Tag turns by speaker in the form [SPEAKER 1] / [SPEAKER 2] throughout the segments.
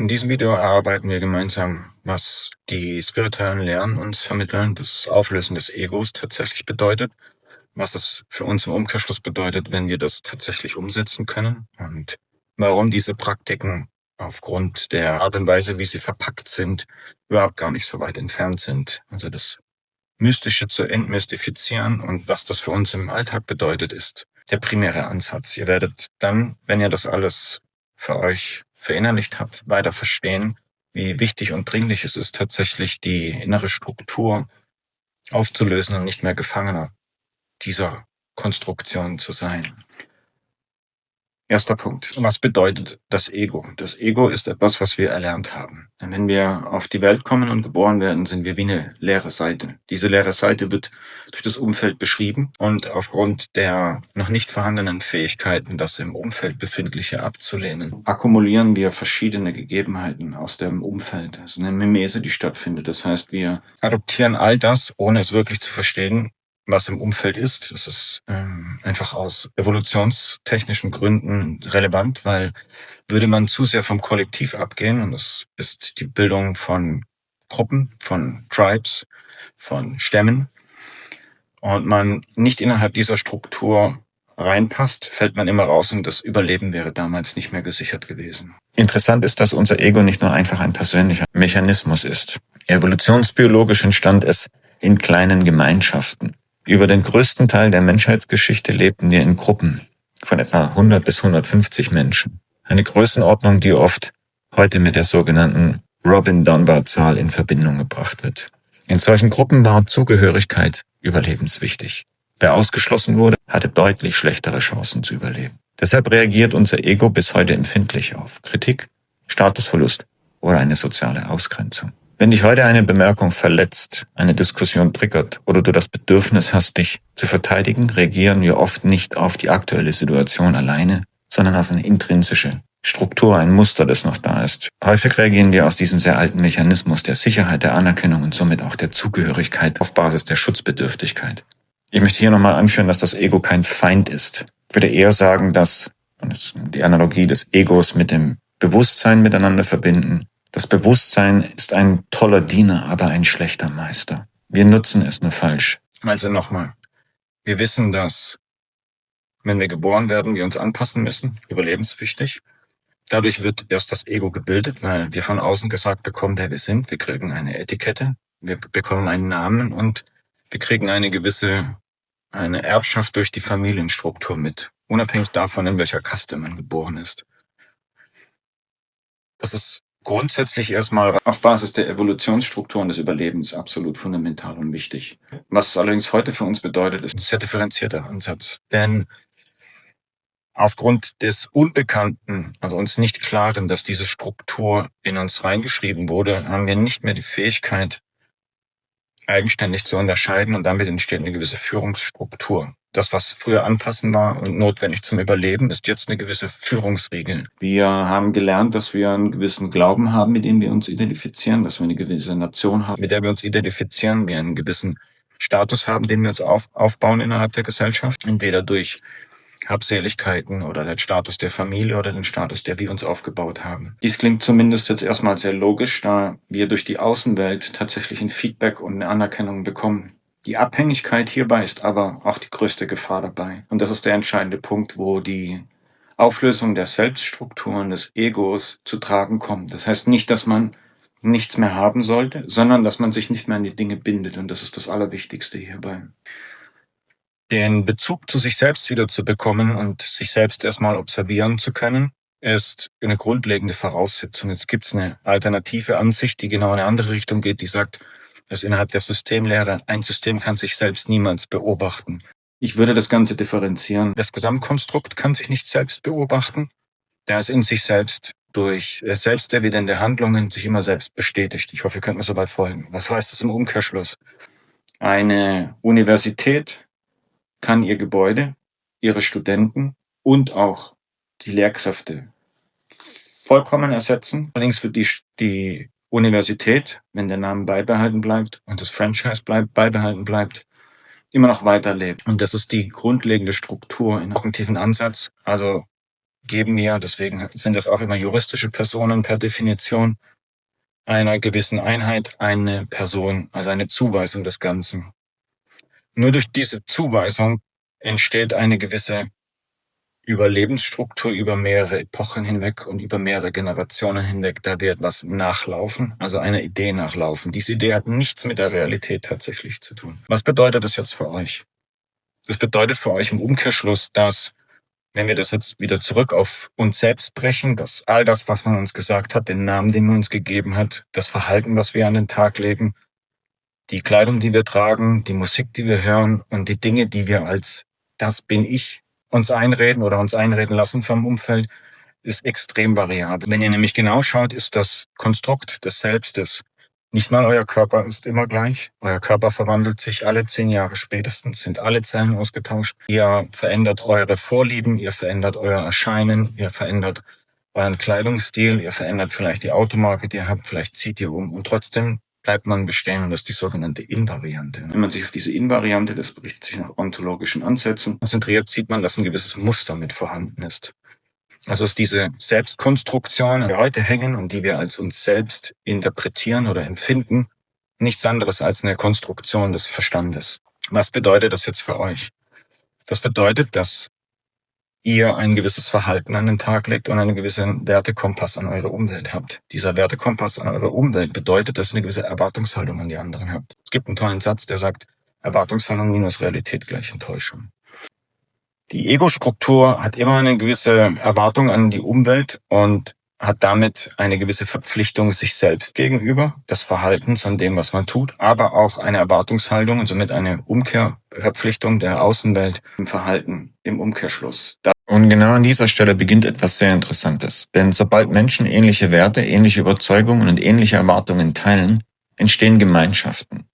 [SPEAKER 1] In diesem Video erarbeiten wir gemeinsam, was die spirituellen Lehren uns vermitteln, das Auflösen des Egos tatsächlich bedeutet, was es für uns im Umkehrschluss bedeutet, wenn wir das tatsächlich umsetzen können und warum diese Praktiken aufgrund der Art und Weise, wie sie verpackt sind, überhaupt gar nicht so weit entfernt sind. Also das Mystische zu entmystifizieren und was das für uns im Alltag bedeutet, ist der primäre Ansatz. Ihr werdet dann, wenn ihr das alles für euch verinnerlicht habt, weiter verstehen, wie wichtig und dringlich es ist, tatsächlich die innere Struktur aufzulösen und nicht mehr Gefangener dieser Konstruktion zu sein. Erster Punkt. Was bedeutet das Ego? Das Ego ist etwas, was wir erlernt haben. Denn wenn wir auf die Welt kommen und geboren werden, sind wir wie eine leere Seite. Diese leere Seite wird durch das Umfeld beschrieben und aufgrund der noch nicht vorhandenen Fähigkeiten, das im Umfeld Befindliche abzulehnen, akkumulieren wir verschiedene Gegebenheiten aus dem Umfeld. Das ist eine Mimese, die stattfindet. Das heißt, wir adoptieren all das, ohne es wirklich zu verstehen, was im Umfeld ist. Das ist einfach aus evolutionstechnischen Gründen relevant, weil würde man zu sehr vom Kollektiv abgehen, und das ist die Bildung von Gruppen, von Tribes, von Stämmen, und man nicht innerhalb dieser Struktur reinpasst, fällt man immer raus und das Überleben wäre damals nicht mehr gesichert gewesen. Interessant ist, dass unser Ego nicht nur einfach ein persönlicher Mechanismus ist. Evolutionsbiologisch entstand es in kleinen Gemeinschaften. Über den größten Teil der Menschheitsgeschichte lebten wir in Gruppen von etwa 100 bis 150 Menschen. Eine Größenordnung, die oft heute mit der sogenannten Robin-Dunbar-Zahl in Verbindung gebracht wird. In solchen Gruppen war Zugehörigkeit überlebenswichtig. Wer ausgeschlossen wurde, hatte deutlich schlechtere Chancen zu überleben. Deshalb reagiert unser Ego bis heute empfindlich auf Kritik, Statusverlust oder eine soziale Ausgrenzung. Wenn dich heute eine Bemerkung verletzt, eine Diskussion triggert oder du das Bedürfnis hast, dich zu verteidigen, reagieren wir oft nicht auf die aktuelle Situation alleine, sondern auf eine intrinsische Struktur, ein Muster, das noch da ist. Häufig reagieren wir aus diesem sehr alten Mechanismus der Sicherheit, der Anerkennung und somit auch der Zugehörigkeit auf Basis der Schutzbedürftigkeit. Ich möchte hier nochmal anführen, dass das Ego kein Feind ist. Ich würde eher sagen, dass die Analogie des Egos mit dem Bewusstsein miteinander verbinden. Das Bewusstsein ist ein toller Diener, aber ein schlechter Meister. Wir nutzen es nur falsch. Also nochmal, wir wissen, dass wenn wir geboren werden, wir uns anpassen müssen, überlebenswichtig. Dadurch wird erst das Ego gebildet, weil wir von außen gesagt bekommen, wer wir sind. Wir kriegen eine Etikette, wir bekommen einen Namen und wir kriegen eine Erbschaft durch die Familienstruktur mit, unabhängig davon, in welcher Kaste man geboren ist. Das ist grundsätzlich erstmal auf Basis der Evolutionsstrukturen des Überlebens absolut fundamental und wichtig. Was es allerdings heute für uns bedeutet, ist ein sehr differenzierter Ansatz. Denn aufgrund des Unbekannten, also uns nicht Klaren, dass diese Struktur in uns reingeschrieben wurde, haben wir nicht mehr die Fähigkeit, eigenständig zu unterscheiden, und damit entsteht eine gewisse Führungsstruktur. Das, was früher Anpassen war und notwendig zum Überleben, ist jetzt eine gewisse Führungsregel. Wir haben gelernt, dass wir einen gewissen Glauben haben, mit dem wir uns identifizieren, dass wir eine gewisse Nation haben, mit der wir uns identifizieren, wir einen gewissen Status haben, den wir uns aufbauen innerhalb der Gesellschaft, entweder durch Habseligkeiten oder den Status der Familie oder den Status, der wir uns aufgebaut haben. Dies klingt zumindest jetzt erstmal sehr logisch, da wir durch die Außenwelt tatsächlich ein Feedback und eine Anerkennung bekommen. Die Abhängigkeit hierbei ist aber auch die größte Gefahr dabei. Und das ist der entscheidende Punkt, wo die Auflösung der Selbststrukturen des Egos zu tragen kommt. Das heißt nicht, dass man nichts mehr haben sollte, sondern dass man sich nicht mehr an die Dinge bindet. Und das ist das Allerwichtigste hierbei. Den Bezug zu sich selbst wieder zu bekommen und sich selbst erstmal observieren zu können, ist eine grundlegende Voraussetzung. Jetzt gibt es eine alternative Ansicht, die genau in eine andere Richtung geht, die sagt, dass innerhalb der Systemlehre ein System kann sich selbst niemals beobachten. Ich würde das Ganze differenzieren. Das Gesamtkonstrukt kann sich nicht selbst beobachten, da es in sich selbst durch selbstevidente Handlungen sich immer selbst bestätigt. Ich hoffe, ihr könnt mir soweit folgen. Was heißt das im Umkehrschluss? Eine Universität kann ihr Gebäude, ihre Studenten und auch die Lehrkräfte vollkommen ersetzen. Allerdings wird die Universität, wenn der Name beibehalten bleibt und das Franchise beibehalten bleibt, immer noch weiterleben. Und das ist die grundlegende Struktur im kognitiven Ansatz. Also geben wir, deswegen sind das auch immer juristische Personen per Definition, einer gewissen Einheit eine Person, also eine Zuweisung des Ganzen. Nur durch diese Zuweisung entsteht eine gewisse Überlebensstruktur über mehrere Epochen hinweg und über mehrere Generationen hinweg. Da wird was nachlaufen, also einer Idee nachlaufen. Diese Idee hat nichts mit der Realität tatsächlich zu tun. Was bedeutet das jetzt für euch? Das bedeutet für euch im Umkehrschluss, dass, wenn wir das jetzt wieder zurück auf uns selbst brechen, dass all das, was man uns gesagt hat, den Namen, den man uns gegeben hat, das Verhalten, was wir an den Tag legen, die Kleidung, die wir tragen, die Musik, die wir hören und die Dinge, die wir als das bin ich uns einreden oder uns einreden lassen vom Umfeld, ist extrem variabel. Wenn ihr nämlich genau schaut, ist das Konstrukt des Selbstes nicht mal euer Körper ist immer gleich. Euer Körper verwandelt sich alle 10 Jahre spätestens, sind alle Zellen ausgetauscht. Ihr verändert eure Vorlieben, ihr verändert euer Erscheinen, ihr verändert euren Kleidungsstil, ihr verändert vielleicht die Automarke, die ihr habt, vielleicht zieht ihr um und trotzdem bleibt man bestehen und das ist die sogenannte Invariante. Wenn man sich auf diese Invariante, das richtet sich nach ontologischen Ansätzen, konzentriert, sieht man, dass ein gewisses Muster mit vorhanden ist. Also ist diese Selbstkonstruktion, die wir heute hängen und die wir als uns selbst interpretieren oder empfinden, nichts anderes als eine Konstruktion des Verstandes. Was bedeutet das jetzt für euch? Das bedeutet, dass ihr ein gewisses Verhalten an den Tag legt und einen gewissen Wertekompass an eure Umwelt habt. Dieser Wertekompass an eure Umwelt bedeutet, dass ihr eine gewisse Erwartungshaltung an die anderen habt. Es gibt einen tollen Satz, der sagt, Erwartungshaltung minus Realität gleich Enttäuschung. Die Ego-Struktur hat immer eine gewisse Erwartung an die Umwelt und hat damit eine gewisse Verpflichtung sich selbst gegenüber, des Verhaltens an dem, was man tut, aber auch eine Erwartungshaltung und somit eine Umkehrverpflichtung der Außenwelt im Verhalten, im Umkehrschluss. Und genau an dieser Stelle beginnt etwas sehr Interessantes. Denn sobald Menschen ähnliche Werte, ähnliche Überzeugungen und ähnliche Erwartungen teilen, entstehen Gemeinschaften.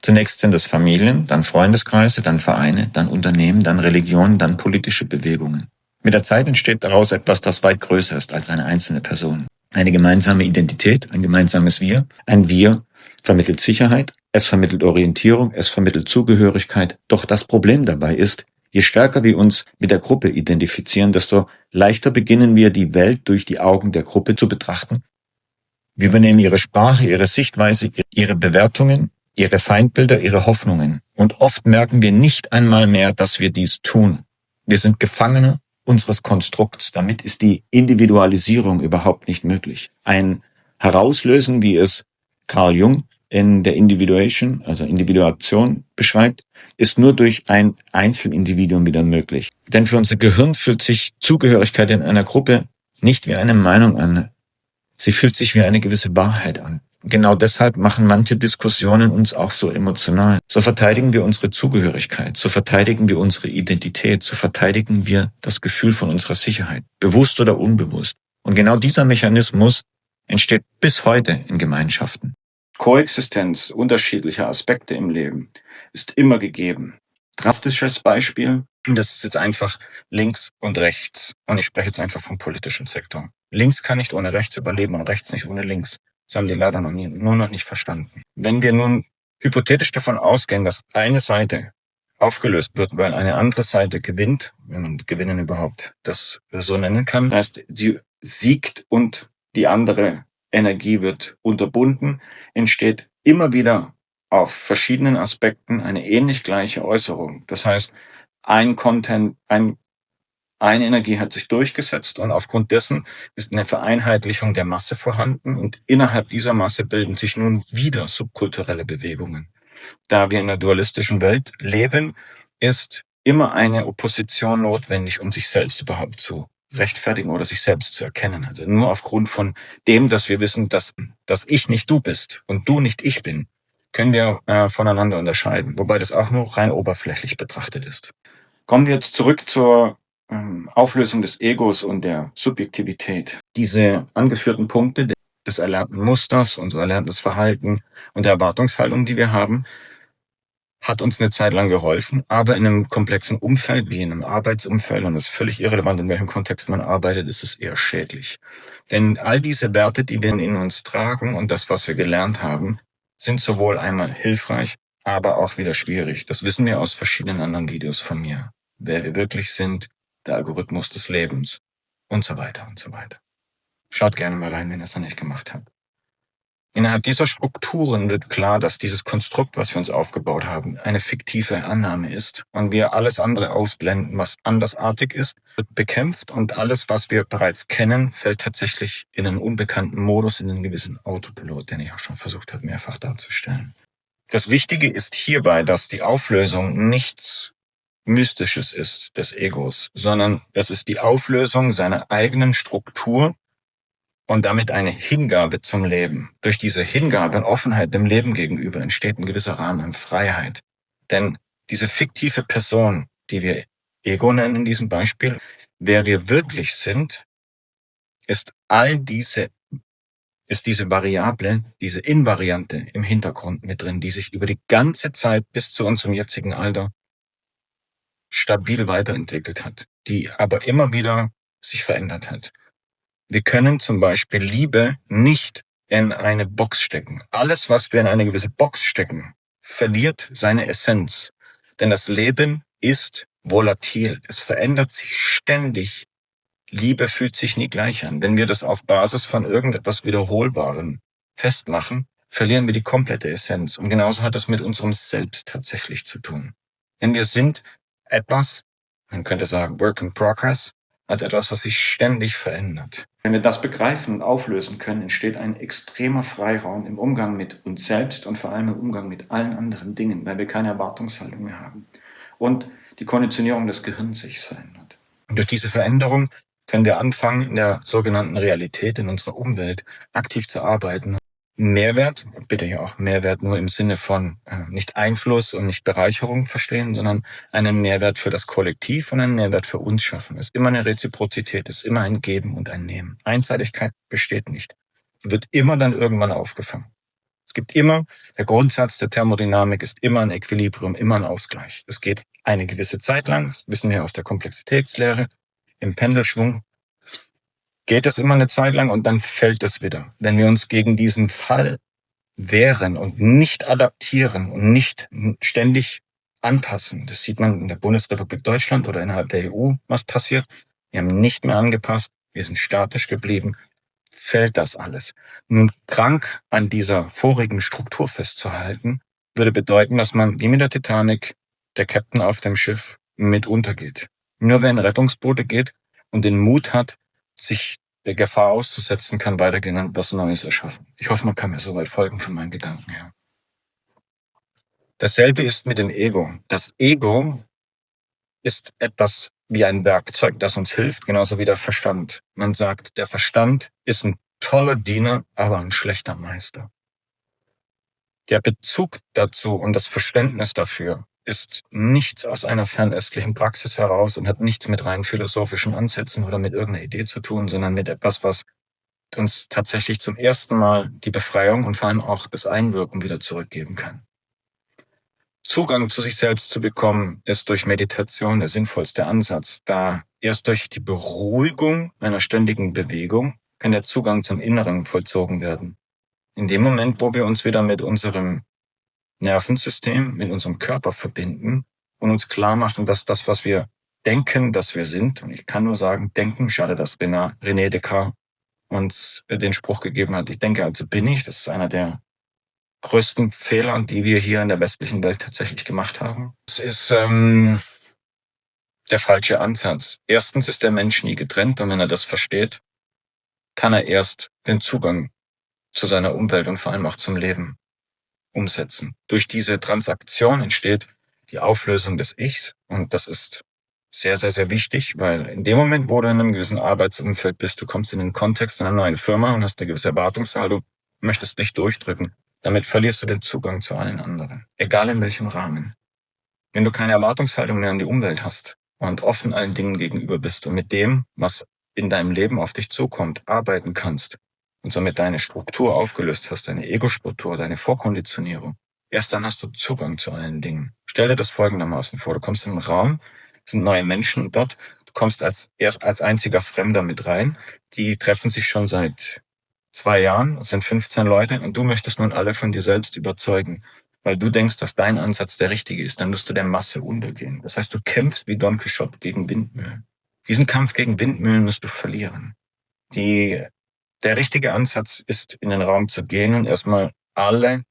[SPEAKER 1] Zunächst sind es Familien, dann Freundeskreise, dann Vereine, dann Unternehmen, dann Religionen, dann politische Bewegungen. Mit der Zeit entsteht daraus etwas, das weit größer ist als eine einzelne Person. Eine gemeinsame Identität, ein gemeinsames Wir. Ein Wir vermittelt Sicherheit, es vermittelt Orientierung, es vermittelt Zugehörigkeit. Doch das Problem dabei ist, je stärker wir uns mit der Gruppe identifizieren, desto leichter beginnen wir, die Welt durch die Augen der Gruppe zu betrachten. Wir übernehmen ihre Sprache, ihre Sichtweise, ihre Bewertungen, ihre Feindbilder, ihre Hoffnungen. Und oft merken wir nicht einmal mehr, dass wir dies tun. Wir sind Gefangene unseres Konstrukts. Damit ist die Individualisierung überhaupt nicht möglich. Ein Herauslösen, wie es Carl Jung in der Individuation, also Individuation beschreibt, ist nur durch ein Einzelindividuum wieder möglich. Denn für unser Gehirn fühlt sich Zugehörigkeit in einer Gruppe nicht wie eine Meinung an. Sie fühlt sich wie eine gewisse Wahrheit an. Genau deshalb machen manche Diskussionen uns auch so emotional. So verteidigen wir unsere Zugehörigkeit, so verteidigen wir unsere Identität, so verteidigen wir das Gefühl von unserer Sicherheit, bewusst oder unbewusst. Und genau dieser Mechanismus entsteht bis heute in Gemeinschaften. Koexistenz unterschiedlicher Aspekte im Leben ist immer gegeben. Drastisches Beispiel, das ist jetzt einfach links und rechts. Und ich spreche jetzt einfach vom politischen Sektor. Links kann nicht ohne rechts überleben und rechts nicht ohne links. Das haben die leider nur noch nicht verstanden. Wenn wir nun hypothetisch davon ausgehen, dass eine Seite aufgelöst wird, weil eine andere Seite gewinnt, wenn man gewinnen überhaupt das so nennen kann, das heißt, sie siegt und die andere Energie wird unterbunden, entsteht immer wieder auf verschiedenen Aspekten eine ähnlich gleiche Äußerung. Das heißt, eine Energie hat sich durchgesetzt und aufgrund dessen ist eine Vereinheitlichung der Masse vorhanden und innerhalb dieser Masse bilden sich nun wieder subkulturelle Bewegungen. Da wir in einer dualistischen Welt leben, ist immer eine Opposition notwendig, um sich selbst überhaupt zu rechtfertigen oder sich selbst zu erkennen. Also nur aufgrund von dem, dass wir wissen, dass ich nicht du bist und du nicht ich bin, können wir voneinander unterscheiden, wobei das auch nur rein oberflächlich betrachtet ist. Kommen wir jetzt zurück zur Auflösung des Egos und der Subjektivität. Diese angeführten Punkte des erlernten Musters, unser erlerntes Verhalten und der Erwartungshaltung, die wir haben, hat uns eine Zeit lang geholfen, aber in einem komplexen Umfeld wie in einem Arbeitsumfeld, und es ist völlig irrelevant, in welchem Kontext man arbeitet, ist es eher schädlich. Denn all diese Werte, die wir in uns tragen und das, was wir gelernt haben, sind sowohl einmal hilfreich, aber auch wieder schwierig. Das wissen wir aus verschiedenen anderen Videos von mir. Wer wir wirklich sind, der Algorithmus des Lebens. und so weiter und so weiter. Schaut gerne mal rein, wenn ihr es noch nicht gemacht habt. Innerhalb dieser Strukturen wird klar, dass dieses Konstrukt, was wir uns aufgebaut haben, eine fiktive Annahme ist und wir alles andere ausblenden, was andersartig ist, wird bekämpft und alles, was wir bereits kennen, fällt tatsächlich in einen unbekannten Modus, in einen gewissen Autopilot, den ich auch schon versucht habe, mehrfach darzustellen. Das Wichtige ist hierbei, dass die Auflösung nichts Mystisches ist des Egos, sondern es ist die Auflösung seiner eigenen Struktur und damit eine Hingabe zum Leben. Durch diese Hingabe und Offenheit dem Leben gegenüber entsteht ein gewisser Rahmen an Freiheit. Denn diese fiktive Person, die wir Ego nennen in diesem Beispiel, wer wir wirklich sind, ist diese Variable, diese Invariante im Hintergrund mit drin, die sich über die ganze Zeit bis zu unserem jetzigen Alter stabil weiterentwickelt hat, die aber immer wieder sich verändert hat. Wir können zum Beispiel Liebe nicht in eine Box stecken. Alles, was wir in eine gewisse Box stecken, verliert seine Essenz. Denn das Leben ist volatil. Es verändert sich ständig. Liebe fühlt sich nie gleich an. Wenn wir das auf Basis von irgendetwas Wiederholbarem festmachen, verlieren wir die komplette Essenz. Und genauso hat das mit unserem Selbst tatsächlich zu tun. Denn wir sind etwas, man könnte sagen Work in Progress, als etwas, was sich ständig verändert. Wenn wir das begreifen und auflösen können, entsteht ein extremer Freiraum im Umgang mit uns selbst und vor allem im Umgang mit allen anderen Dingen, weil wir keine Erwartungshaltung mehr haben. Und die Konditionierung des Gehirns sich verändert. Und durch diese Veränderung können wir anfangen, in der sogenannten Realität, in unserer Umwelt, aktiv zu arbeiten. Mehrwert, bitte ja auch Mehrwert nur im Sinne von nicht Einfluss und nicht Bereicherung verstehen, sondern einen Mehrwert für das Kollektiv und einen Mehrwert für uns schaffen. Es ist immer eine Reziprozität, es ist immer ein Geben und ein Nehmen. Einseitigkeit besteht nicht. Die wird immer dann irgendwann aufgefangen. Es gibt immer, der Grundsatz der Thermodynamik ist immer ein Equilibrium, immer ein Ausgleich. Es geht eine gewisse Zeit lang, das wissen wir aus der Komplexitätslehre, im Pendelschwung geht es immer eine Zeit lang und dann fällt es wieder. Wenn wir uns gegen diesen Fall wehren und nicht adaptieren und nicht ständig anpassen, das sieht man in der Bundesrepublik Deutschland oder innerhalb der EU, was passiert. Wir haben nicht mehr angepasst, wir sind statisch geblieben, fällt das alles. Nun krank an dieser vorigen Struktur festzuhalten, würde bedeuten, dass man wie mit der Titanic, der Captain auf dem Schiff, mit untergeht. Nur wer in Rettungsboote geht und den Mut hat, sich der Gefahr auszusetzen, kann weitergehen und was Neues erschaffen. Ich hoffe, man kann mir soweit folgen von meinen Gedanken her. Dasselbe ist mit dem Ego. Das Ego ist etwas wie ein Werkzeug, das uns hilft, genauso wie der Verstand. Man sagt, der Verstand ist ein toller Diener, aber ein schlechter Meister. Der Bezug dazu und das Verständnis dafür ist nichts aus einer fernöstlichen Praxis heraus und hat nichts mit rein philosophischen Ansätzen oder mit irgendeiner Idee zu tun, sondern mit etwas, was uns tatsächlich zum ersten Mal die Befreiung und vor allem auch das Einwirken wieder zurückgeben kann. Zugang zu sich selbst zu bekommen, ist durch Meditation der sinnvollste Ansatz, da erst durch die Beruhigung einer ständigen Bewegung kann der Zugang zum Inneren vollzogen werden. In dem Moment, wo wir uns wieder mit unserem Nervensystem, mit unserem Körper verbinden und uns klar machen, dass das, was wir denken, dass wir sind, und ich kann nur sagen, denken, schade, dass René Descartes uns den Spruch gegeben hat, ich denke, also bin ich. Das ist einer der größten Fehler, die wir hier in der westlichen Welt tatsächlich gemacht haben. Das ist der falsche Ansatz. Erstens ist der Mensch nie getrennt und wenn er das versteht, kann er erst den Zugang zu seiner Umwelt und vor allem auch zum Leben umsetzen. Durch diese Transaktion entsteht die Auflösung des Ichs und das ist sehr, sehr, sehr wichtig, weil in dem Moment, wo du in einem gewissen Arbeitsumfeld bist, du kommst in den Kontext einer neuen Firma und hast eine gewisse Erwartungshaltung, möchtest nicht durchdrücken. Damit verlierst du den Zugang zu allen anderen, egal in welchem Rahmen. Wenn du keine Erwartungshaltung mehr an die Umwelt hast und offen allen Dingen gegenüber bist und mit dem, was in deinem Leben auf dich zukommt, arbeiten kannst und somit deine Struktur aufgelöst hast, deine Ego-Struktur, deine Vorkonditionierung, erst dann hast du Zugang zu allen Dingen. Stell dir das folgendermaßen vor, du kommst in einen Raum, es sind neue Menschen dort, du kommst als einziger Fremder mit rein, die treffen sich schon seit 2 Jahren, es sind 15 Leute und du möchtest nun alle von dir selbst überzeugen, weil du denkst, dass dein Ansatz der richtige ist, dann wirst du der Masse untergehen. Das heißt, du kämpfst wie Don Quixote gegen Windmühlen. Diesen Kampf gegen Windmühlen musst du verlieren. Der richtige Ansatz ist, in den Raum zu gehen und erstmal alle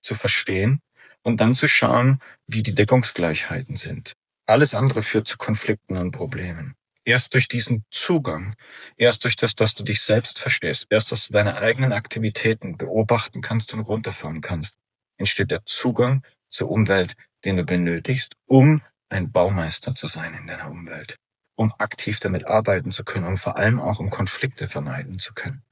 [SPEAKER 1] zu verstehen und dann zu schauen, wie die Deckungsgleichheiten sind. Alles andere führt zu Konflikten und Problemen. Erst durch diesen Zugang, erst durch das, dass du dich selbst verstehst, erst, dass du deine eigenen Aktivitäten beobachten kannst und runterfahren kannst, entsteht der Zugang zur Umwelt, den du benötigst, um ein Baumeister zu sein in deiner Umwelt, um aktiv damit arbeiten zu können und vor allem auch um Konflikte vermeiden zu können.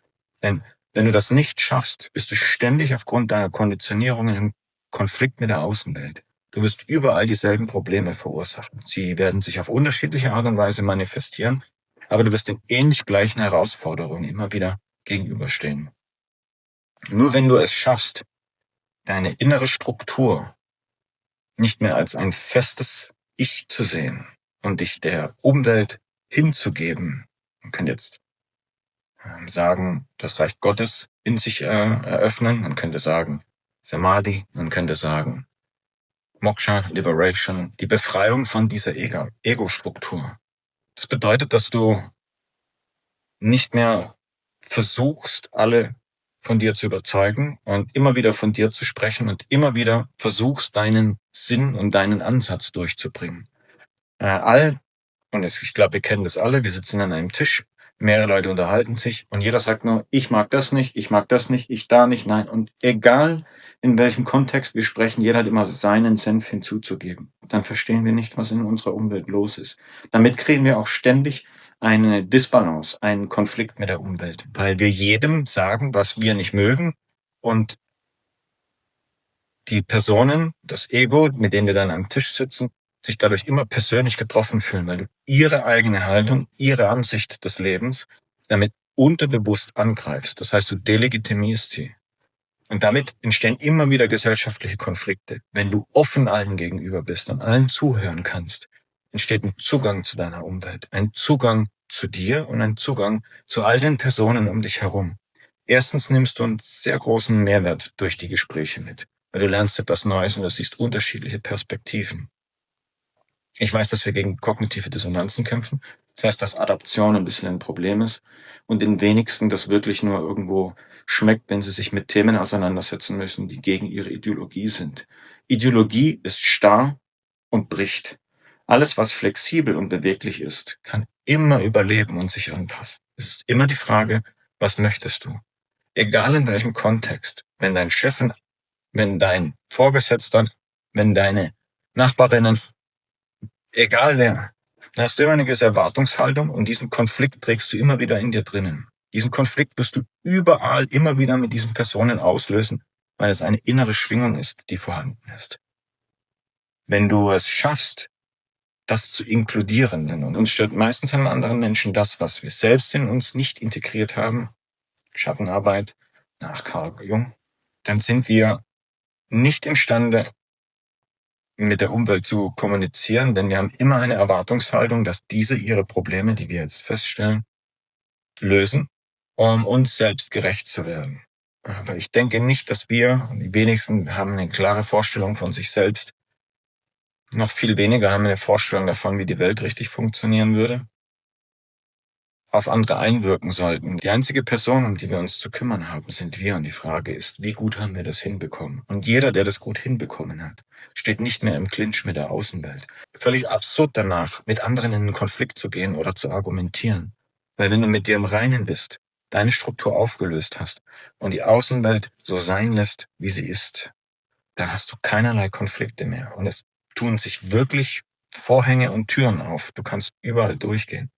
[SPEAKER 1] Denn wenn du das nicht schaffst, bist du ständig aufgrund deiner Konditionierung im Konflikt mit der Außenwelt. Du wirst überall dieselben Probleme verursachen. Sie werden sich auf unterschiedliche Art und Weise manifestieren, aber du wirst den ähnlich gleichen Herausforderungen immer wieder gegenüberstehen. Nur wenn du es schaffst, deine innere Struktur nicht mehr als ein festes Ich zu sehen und dich der Umwelt hinzugeben, man könnte jetzt sagen, das Reich Gottes in sich eröffnen, man könnte sagen Samadhi, man könnte sagen Moksha, Liberation, die Befreiung von dieser Ego-Struktur. Das bedeutet, dass du nicht mehr versuchst, alle von dir zu überzeugen und immer wieder von dir zu sprechen und immer wieder versuchst, deinen Sinn und deinen Ansatz durchzubringen. Und ich glaube, wir kennen das alle, wir sitzen an einem Tisch, mehrere Leute unterhalten sich und jeder sagt nur, ich mag das nicht, ich mag das nicht, ich da nicht, nein. Und egal, in welchem Kontext wir sprechen, jeder hat immer seinen Senf hinzuzugeben. Dann verstehen wir nicht, was in unserer Umwelt los ist. Damit kriegen wir auch ständig eine Disbalance, einen Konflikt mit der Umwelt, weil wir jedem sagen, was wir nicht mögen und die Personen, das Ego, mit denen wir dann am Tisch sitzen, sich dadurch immer persönlich getroffen fühlen, weil du ihre eigene Haltung, ihre Ansicht des Lebens damit unterbewusst angreifst. Das heißt, du delegitimierst sie. Und damit entstehen immer wieder gesellschaftliche Konflikte. Wenn du offen allen gegenüber bist und allen zuhören kannst, entsteht ein Zugang zu deiner Umwelt, ein Zugang zu dir und ein Zugang zu all den Personen um dich herum. Erstens nimmst du einen sehr großen Mehrwert durch die Gespräche mit, weil du lernst etwas Neues und du siehst unterschiedliche Perspektiven. Ich weiß, dass wir gegen kognitive Dissonanzen kämpfen. Das heißt, dass Adaption ein bisschen ein Problem ist und den wenigsten das wirklich nur irgendwo schmeckt, wenn sie sich mit Themen auseinandersetzen müssen, die gegen ihre Ideologie sind. Ideologie ist starr und bricht. Alles, was flexibel und beweglich ist, kann immer überleben und sich anpassen. Es ist immer die Frage, was möchtest du? Egal in welchem Kontext. Wenn dein Chef, wenn dein Vorgesetzter, wenn deine Nachbarinnen, egal wer, da hast du immer eine gewisse Erwartungshaltung und diesen Konflikt trägst du immer wieder in dir drinnen. Diesen Konflikt wirst du überall immer wieder mit diesen Personen auslösen, weil es eine innere Schwingung ist, die vorhanden ist. Wenn du es schaffst, das zu inkludieren, denn uns stört meistens an anderen Menschen das, was wir selbst in uns nicht integriert haben, Schattenarbeit nach Carl Jung, dann sind wir nicht imstande, mit der Umwelt zu kommunizieren, denn wir haben immer eine Erwartungshaltung, dass diese ihre Probleme, die wir jetzt feststellen, lösen, um uns selbst gerecht zu werden. Aber ich denke nicht, dass wir, die wenigsten haben eine klare Vorstellung von sich selbst, noch viel weniger haben eine Vorstellung davon, wie die Welt richtig funktionieren würde, auf andere einwirken sollten. Die einzige Person, um die wir uns zu kümmern haben, sind wir. Und die Frage ist, wie gut haben wir das hinbekommen? Und jeder, der das gut hinbekommen hat, steht nicht mehr im Clinch mit der Außenwelt. Völlig absurd danach, mit anderen in einen Konflikt zu gehen oder zu argumentieren. Weil wenn du mit dir im Reinen bist, deine Struktur aufgelöst hast und die Außenwelt so sein lässt, wie sie ist, dann hast du keinerlei Konflikte mehr. Und es tun sich wirklich Vorhänge und Türen auf. Du kannst überall durchgehen.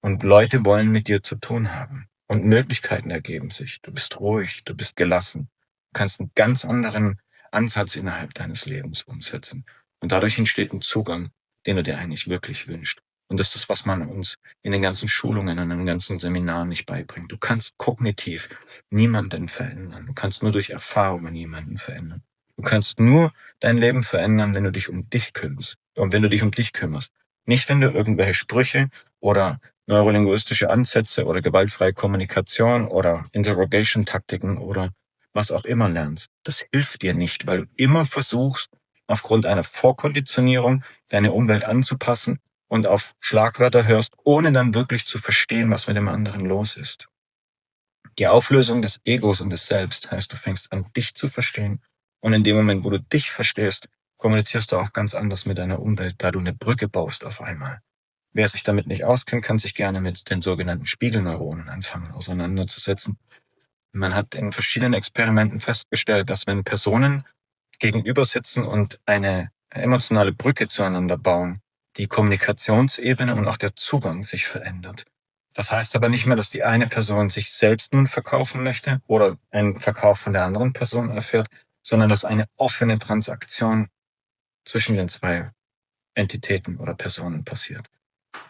[SPEAKER 1] Und Leute wollen mit dir zu tun haben. Und Möglichkeiten ergeben sich. Du bist ruhig, du bist gelassen. Du kannst einen ganz anderen Ansatz innerhalb deines Lebens umsetzen. Und dadurch entsteht ein Zugang, den du dir eigentlich wirklich wünschst. Und das ist das, was man uns in den ganzen Schulungen und in den ganzen Seminaren nicht beibringt. Du kannst kognitiv niemanden verändern. Du kannst nur durch Erfahrungen niemanden verändern. Du kannst nur dein Leben verändern, wenn du dich um dich kümmerst. Und wenn du dich um dich kümmerst. Nicht, wenn du irgendwelche Sprüche oder neurolinguistische Ansätze oder gewaltfreie Kommunikation oder Interrogation-Taktiken oder was auch immer lernst. Das hilft dir nicht, weil du immer versuchst, aufgrund einer Vorkonditionierung deine Umwelt anzupassen und auf Schlagwörter hörst, ohne dann wirklich zu verstehen, was mit dem anderen los ist. Die Auflösung des Egos und des Selbst heißt, du fängst an, dich zu verstehen. Und in dem Moment, wo du dich verstehst, kommunizierst du auch ganz anders mit deiner Umwelt, da du eine Brücke baust auf einmal. Wer sich damit nicht auskennt, kann sich gerne mit den sogenannten Spiegelneuronen anfangen, auseinanderzusetzen. Man hat in verschiedenen Experimenten festgestellt, dass wenn Personen gegenüber sitzen und eine emotionale Brücke zueinander bauen, die Kommunikationsebene und auch der Zugang sich verändert. Das heißt aber nicht mehr, dass die eine Person sich selbst nun verkaufen möchte oder einen Verkauf von der anderen Person erfährt, sondern dass eine offene Transaktion zwischen den zwei Entitäten oder Personen passiert.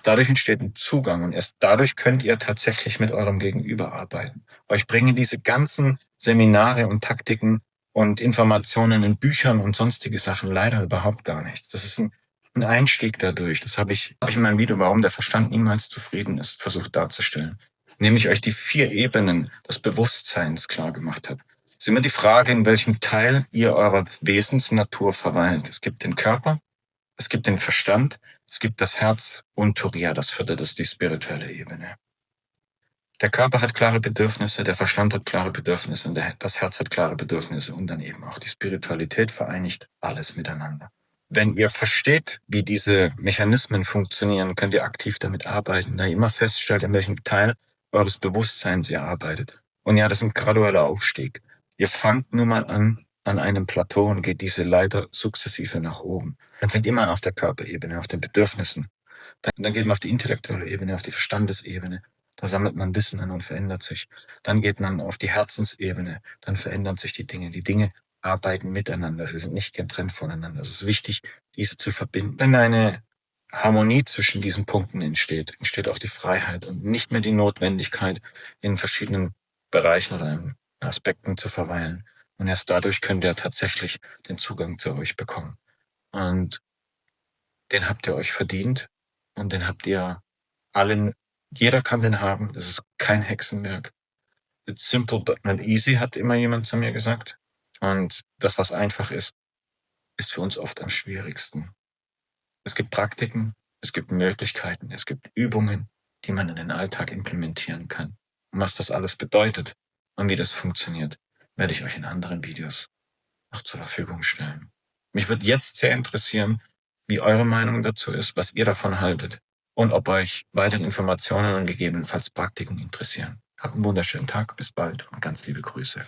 [SPEAKER 1] Dadurch entsteht ein Zugang und erst dadurch könnt ihr tatsächlich mit eurem Gegenüber arbeiten. Euch bringen diese ganzen Seminare und Taktiken und Informationen in Büchern und sonstige Sachen leider überhaupt gar nichts. Das ist ein Einstieg dadurch. Das habe ich in meinem Video "Warum der Verstand niemals zufrieden ist" versucht darzustellen. Indem ich euch die 4 Ebenen des Bewusstseins klar gemacht habe. Es ist immer die Frage, in welchem Teil ihr eurer Wesensnatur verweilt. Es gibt den Körper, es gibt den Verstand, es gibt das Herz und Turiya, das 4., das ist die spirituelle Ebene. Der Körper hat klare Bedürfnisse, der Verstand hat klare Bedürfnisse und das Herz hat klare Bedürfnisse und dann eben auch die Spiritualität vereinigt alles miteinander. Wenn ihr versteht, wie diese Mechanismen funktionieren, könnt ihr aktiv damit arbeiten, da ihr immer feststellt, in welchem Teil eures Bewusstseins ihr arbeitet. Und ja, das ist ein gradueller Aufstieg. Ihr fangt nur mal an einem Plateau und geht diese Leiter sukzessive nach oben. Dann fängt immer an auf der Körperebene, auf den Bedürfnissen. Dann geht man auf die intellektuelle Ebene, auf die Verstandesebene. Da sammelt man Wissen an und verändert sich. Dann geht man auf die Herzensebene. Dann verändern sich die Dinge. Die Dinge arbeiten miteinander. Sie sind nicht getrennt voneinander. Es ist wichtig, diese zu verbinden. Wenn eine Harmonie zwischen diesen Punkten entsteht, entsteht auch die Freiheit und nicht mehr die Notwendigkeit, in verschiedenen Bereichen oder in Aspekten zu verweilen. Und erst dadurch könnt ihr tatsächlich den Zugang zu euch bekommen. Und den habt ihr euch verdient und den habt ihr allen, jeder kann den haben, das ist kein Hexenwerk. It's simple but not easy, hat immer jemand zu mir gesagt. Und das, was einfach ist, ist für uns oft am schwierigsten. Es gibt Praktiken, es gibt Möglichkeiten, es gibt Übungen, die man in den Alltag implementieren kann. Und was das alles bedeutet und wie das funktioniert, werde ich euch in anderen Videos noch zur Verfügung stellen. Mich würde jetzt sehr interessieren, wie eure Meinung dazu ist, was ihr davon haltet und ob euch weitere Informationen und gegebenenfalls Praktiken interessieren. Habt einen wunderschönen Tag, bis bald und ganz liebe Grüße.